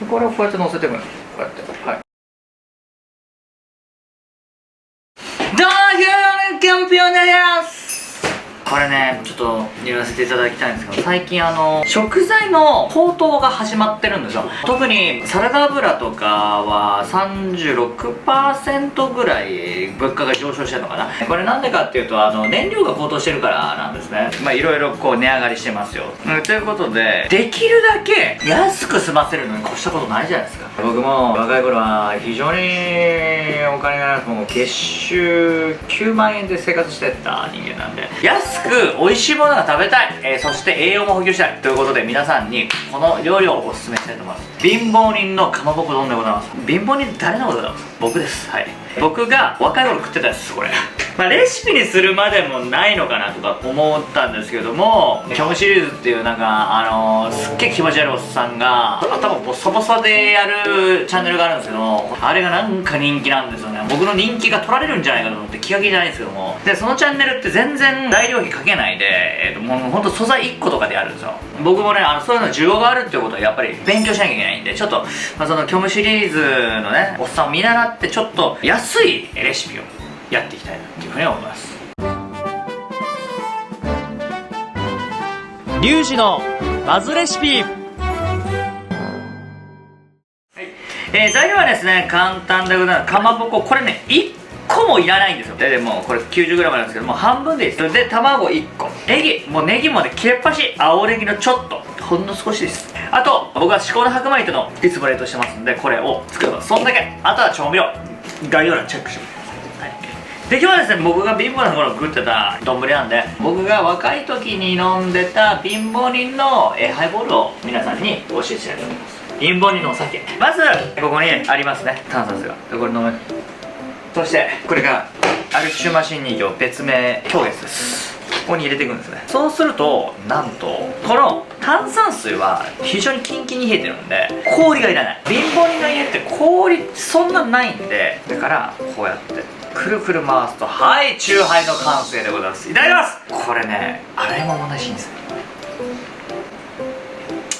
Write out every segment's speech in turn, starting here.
これをこうやって乗せていくの。こうやって、はい。どうも、キャンピオンでーす。これね、ちょっと言わせていただきたいんですけど、最近食材の高騰が始まってるんですよ。特にサラダ油とかは 36% ぐらい物価が上昇してるのかな。これなんでかっていうと、燃料が高騰してるからなんですね。まあいろいろこう値上がりしてますよ。ということで、できるだけ安く済ませるのに越したことないじゃないですか。僕も若い頃は非常にお金がなく、もう月収9万円で生活してた人間なんで、安く美味しいものが食べたい、そして栄養も補給したいということで、皆さんにこの料理をおすすめしたいと思います。貧乏人のかまぼこ丼でございます。貧乏人って誰のことでございます？僕です。はい。僕が若い頃食ってたやつです、これ。まあレシピにするまでもないのかなとか思ったんですけども、キョムシリーズっていうなんかすっげえ気持ち悪いおっさんが頭ボサボサでやるチャンネルがあるんですけども、あれがなんか人気なんですよね。僕の人気が取られるんじゃないかと思って気が気じゃないんですけども、でそのチャンネルって全然材料費かけないで、もうほんと素材1個とかでやるんですよ。僕もねそういうの需要があるっていうことはやっぱり勉強しなきゃいけないんで、ちょっと、そのキョムシリーズのねおっさんを見習ってちょっと安いレシピをやっていきたいなっていうふうに思います。リュウジのバズレシピ。材料はですね簡単でございます。かまぼこ、これね1個もいらないんですよ。でもこれ 90g なんですけども、半分でいいです。で卵1個、ネギもうネギもね切れっ端、青ネギのちょっとほんの少しです。あと僕は至高の白米とのいつも冷凍してますんで、これを作ります。そんだけ。あとは調味料、概要欄チェックしてください。はい。で今日はですね、僕が貧乏な頃食ってた丼なんで、僕が若い時に飲んでた貧乏人のハイボールを皆さんに教えてしたいと思います。貧乏人のお酒、まずここにありますね、炭酸水が。でこれ飲む。そしてこれがアルチューマシン2錠別名氷月です。ここに入れていくんですね。そうするとなんとこの炭酸水は非常にキンキンに冷えてるんで氷がいらない。貧乏人の家って氷そんなないんで、だからこうやってくるくる回すと、はい、チューハイの完成でございます。いただきます。これね洗い物も同じんですよ。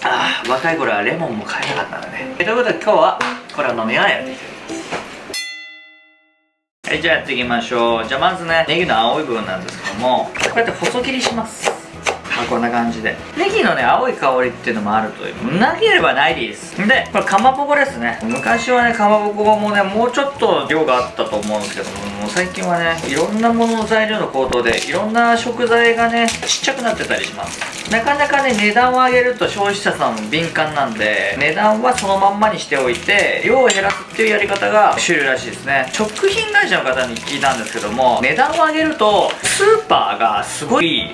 ああ、若い頃はレモンも買えなかったんだね。ということで今日はこれを飲みながらやっていきたいと思います。はい、じゃあやっていきましょう。じゃあまずね、ネギの青い部分なんですけども、こうやって細切りします。こんな感じで、ネギのね青い香りっていうのもあるという、なければないでいいです。でこれかまぼこですね。昔はねかまぼこもねもうちょっと量があったと思うんですけども、最近はねいろんなものの材料の高騰でいろんな食材がねちっちゃくなってたりします。なかなかね値段を上げると消費者さんも敏感なんで、値段はそのまんまにしておいて量を減らすっていうやり方が主流らしいですね。食品会社の方に聞いたんですけども、値段を上げるとスーパーがすごい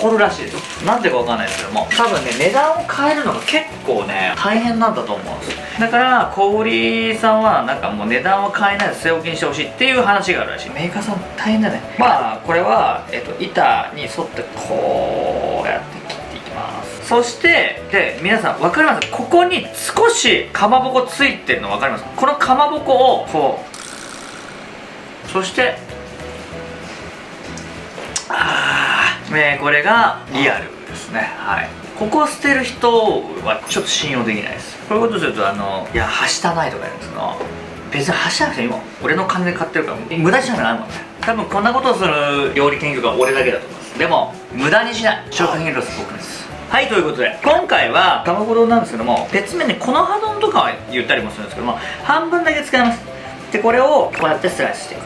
怒るらしいですよ。なんでかわかんないですけども、多分ね値段を変えるのが結構ね大変なんだと思うんです。だから小売さんはなんかもう値段を変えないで据え置きにしてほしいっていう話があるらしい。メーカーさん大変だね。まあこれは、板に沿ってこうやって切っていきます。そしてで皆さん分かります？ここに少しかまぼこついてるの分かります？このかまぼこをこう、そしてこれがリアルですね。はい。ここを捨てる人はちょっと信用できないです。こういうことするといやはしたないとか言うんですけど、別にはしたなくて今俺の金で買ってるから無駄にしなくないもんね。多分こんなことをする料理研究家は俺だけだと思います。でも無駄にしない消化品ロス僕です。はい、ということで今回はかまぼこ丼なんですけども、別名にこの葉丼とかは言ったりもするんですけども、半分だけ使います。でこれをこうやってスライスしていく。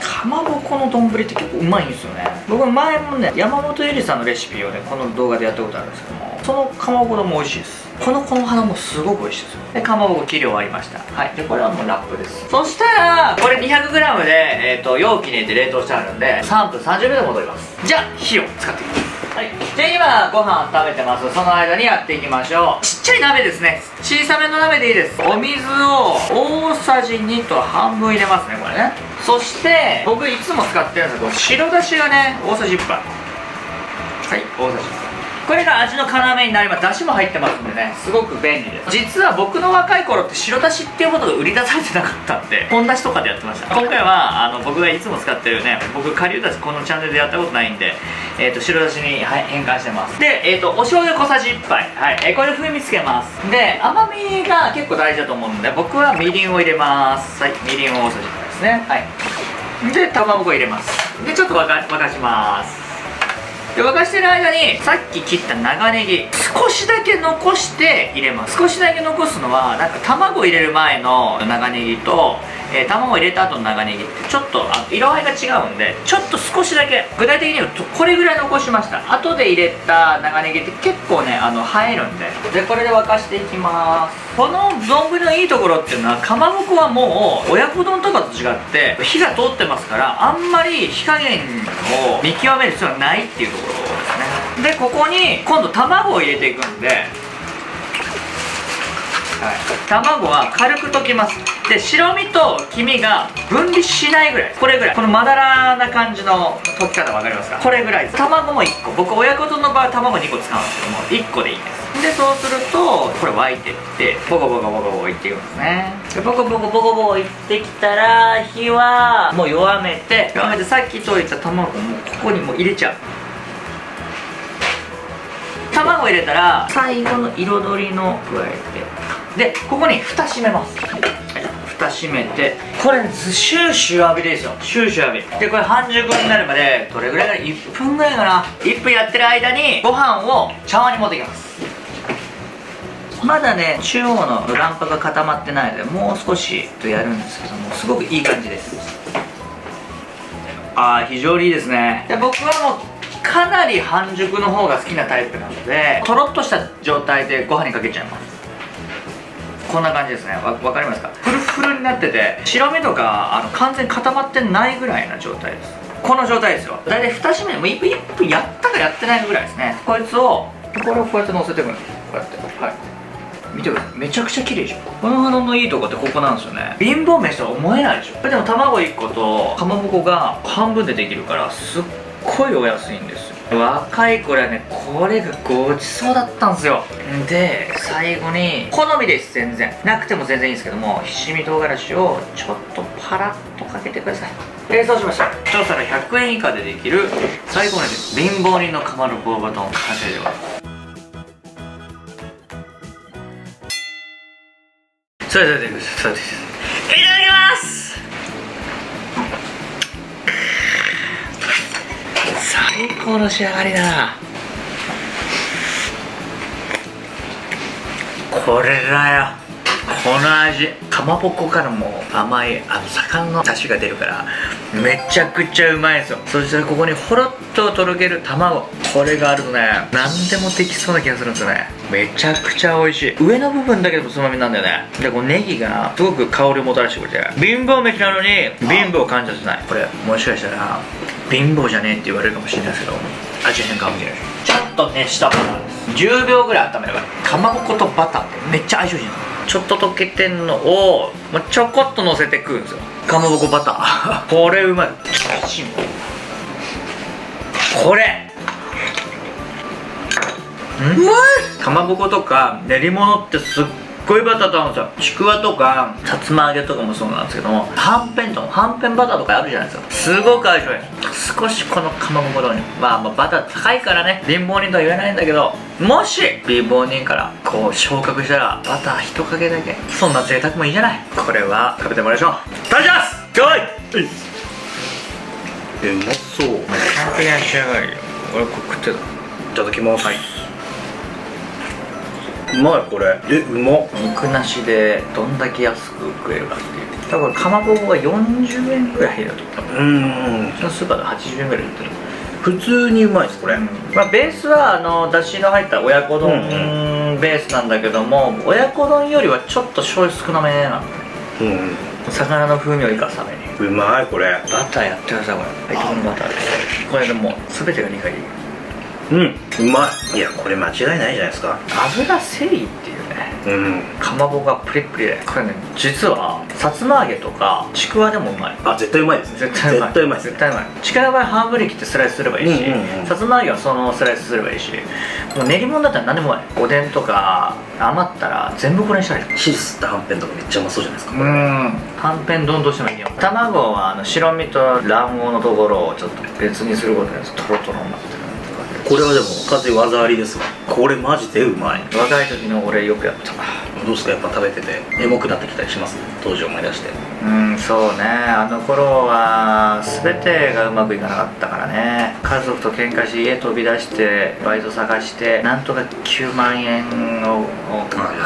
かまぼこの丼って結構うまいんですよね。僕前もね山本ゆりさんのレシピをねこの動画でやったことあるんですけども、そのかまぼこ丼も美味しいです。この花もすごく美味しいですよ。でかまぼこ切り終わりました。はい。でこれはもうラップです。そしたらこれ 200g で、容器に入れて冷凍してあるんで3分30秒で戻ります。じゃあ火を使っていきます。はい。じゃあ今ご飯食べてます。その間にやっていきましょう。ちっちゃい鍋ですね。小さめの鍋でいいです。お水を大さじ2と半分入れますね、これね。そして僕いつも使ってるんですけど、白だしがね大さじ1杯。はい、大さじ1杯。これが味の要になります。だしも入ってますんでね、すごく便利です。実は僕の若い頃って白だしっていうものが売り出されてなかったんで、本だしとかでやってました。今回は僕がいつも使ってるね、僕顆粒だしこのチャンネルでやったことないんで、白だしに、変換してます。で、お醤油小さじ1杯、はい、これで風味つけます。で、甘みが結構大事だと思うんで、僕はみりんを入れます。はい、みりんを大さじ1杯ですね。はい。で、卵を入れます。で、ちょっと沸かします。で、沸かしてる間にさっき切った長ネギ少しだけ残して入れます。少しだけ残すのはなんか卵入れる前の長ネギと、卵入れた後の長ネギってちょっと色合いが違うんで、ちょっと少しだけ、具体的に言うとこれぐらい残しました。後で入れた長ネギって結構ね映えるんで、これで沸かしていきます。この丼のいいところっていうのは、かまぼこはもう親子丼とかと違って火が通ってますから、あんまり火加減を見極める必要はないっていうところですね。で、ここに今度卵を入れていくんで、はい、卵は軽く溶きます。で、白身と黄身が分離しないぐらい、これぐらい、このまだらな感じの溶き方分かりますか？これぐらいです。卵も1個、僕親子丼の場合卵2個使うんですけども、1個でいいです。で、そうするとこれ沸いてってボコボコボコボコいっていくんですね。で、ボコボコボコボコいってきたら、火はもう弱めてさっき溶いた卵もここにもう入れちゃう。卵入れたら最後の彩りの加えて、でここに蓋閉めます。蓋閉めて、これシューシュー浴びでいいですよ。シューシュー浴びで、これ半熟になるまでどれぐらいかな、1分ぐらいかな。1分やってる間にご飯を茶碗に持ってきます。まだね中央の卵白が固まってないので、もう少しとやるんですけども、すごくいい感じです。非常にいいですね。で、僕はもうかなり半熟の方が好きなタイプなので、とろっとした状態でご飯にかけちゃいます。こんな感じですね。わかりますか？フルフルになってて、白身とか完全に固まってないぐらいな状態です。この状態ですよ。だいたい蓋閉めも1分やったかやってないぐらいですね。こいつをこれをこうやって乗せていくんです。こうやって、はい、見てください。めちゃくちゃ綺麗でしょ。この花のいいとこってここなんですよね。貧乏飯とは思えないでしょ。でも卵1個とかまぼこが半分でできるから、すっごいお安いんですよ。若い頃はね、これがごちそうだったんですよ。で、最後に好みです。全然なくても全然いいんですけども、七味唐辛子をちょっとパラッとかけてください。そうしました。一皿100円以下でできる最高の貧乏人のかまぼこバトン完成でございます。それでいただきます。最高の仕上がりだな。これだよ、この味。かまぼこからも甘い魚の出汁が出るからめちゃくちゃうまいんですよ。そしたらここにほろっととろける卵、これがあるとね、何でもできそうな気がするんですよね。めちゃくちゃ美味しい。上の部分だけでもつまみなんだよね。で、このネギがすごく香りをもたらしてくれて、貧乏飯なのに貧乏を感じさせない。これもしかしたら貧乏じゃねえって言われるかもしれないですけど、味変かもしれない。ちょっと熱したバターです。10秒ぐらい温めれば、かまぼことバターってめっちゃ相性いいんですよ。ちょっと溶けてんのを、ちょこっと乗せて食うんですよ。かまぼこバターこれうまい。これうまい。かまぼことか練り物ってすっごいバターと合うんですよ。ちくわとかさつま揚げとかもそうなんですけども、はんぺんバターとかあるじゃないですか。すごく相性いい。少しこのかまぼこ丼にまあバター高いからね、貧乏人とは言えないんだけど、もし貧乏人からこう昇格したらバター一かけだけ、そんな贅沢もいいじゃない。これは食べてもらいましょう。いただきます。来い。うまそう。完璧な仕上がりよ。俺これ食ってた。いただきます。はい。うまい。これうまっ。肉なしでどんだけ安く食えるかっていう。だからかまぼこが40円ぐらいだと思う。うちのスーパーで80円ぐらい売ってる。普通にうまいですこれ。ベースはだしの入った親子丼ベースなんだけども、親子丼よりはちょっと醤油少なめなんだね。魚の風味を生かすために。うまい。これバターやってください。これこのバターです。これでもう全てが理解できる。うまい。いや、これ間違いないじゃないですか。油せいっていうね、かまぼこがプリップリで、これね実はさつま揚げとかちくわでもうまい。あ、絶対うまいですね。絶対うまい絶対うまいですね。絶対うまい。ちくわの場合半分に切ってスライスすればいいし、さつま揚げはそのスライスすればいいし、もう練り物だったら何でもうまい。おでんとか余ったら全部これにしたらいい。チーズ吸ったはんぺんとかめっちゃうまそうじゃないですか。はんぺん丼としてもいいよ。卵は白身と卵黄のところをちょっと別にすることでトロトロになってる。これはでも完全に技ありですわ。これマジでうまい。若い時の俺よくやった。どうですか、やっぱ食べててエモくなってきたりします？当時思い出して。そうね。あの頃は全てがうまくいかなかったからね。家族と喧嘩し家飛び出してバイト探してなんとか9万円を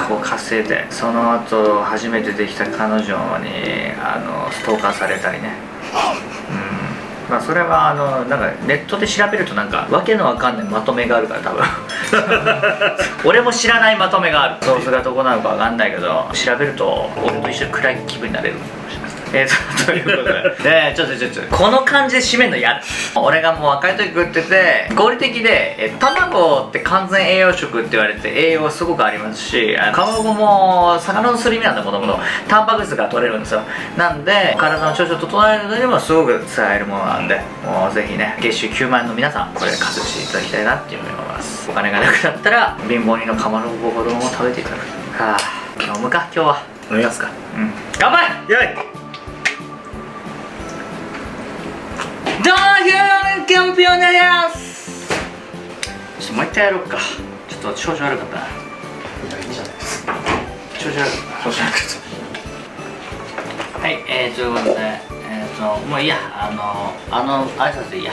こう稼いで、その後初めてできた彼女にストーカーされたりね。まあそれはなんかネットで調べるとなんかわけのわかんないまとめがあるから多分俺も知らないまとめがある。ソースがどこなのかわかんないけど調べると俺と一緒に暗い気分になれるかもしれない。ということでちょっとこの感じで締めるの嫌だ。俺がもう若い時食ってて合理的で、卵って完全栄養食って言われて栄養すごくありますし、かまぼこも魚のすり身なんだもともとタンパク質が取れるんですよ。なんで体の調子を整えるのにもすごく使えるものなんで、もうぜひね月収9万円の皆さんこれ活用していただきたいなっていうふうに思います。お金がなくなったら貧乏人のかまぼこ丼を食べていただく。はあ、飲むか今日は。飲みますか。乾杯。よい。どうもキャンピオンですちょっともう一回やろうか。ちょっと調子悪かったな。いいじゃないですか。調子悪かったはい、ということでもういいや挨拶でいいや。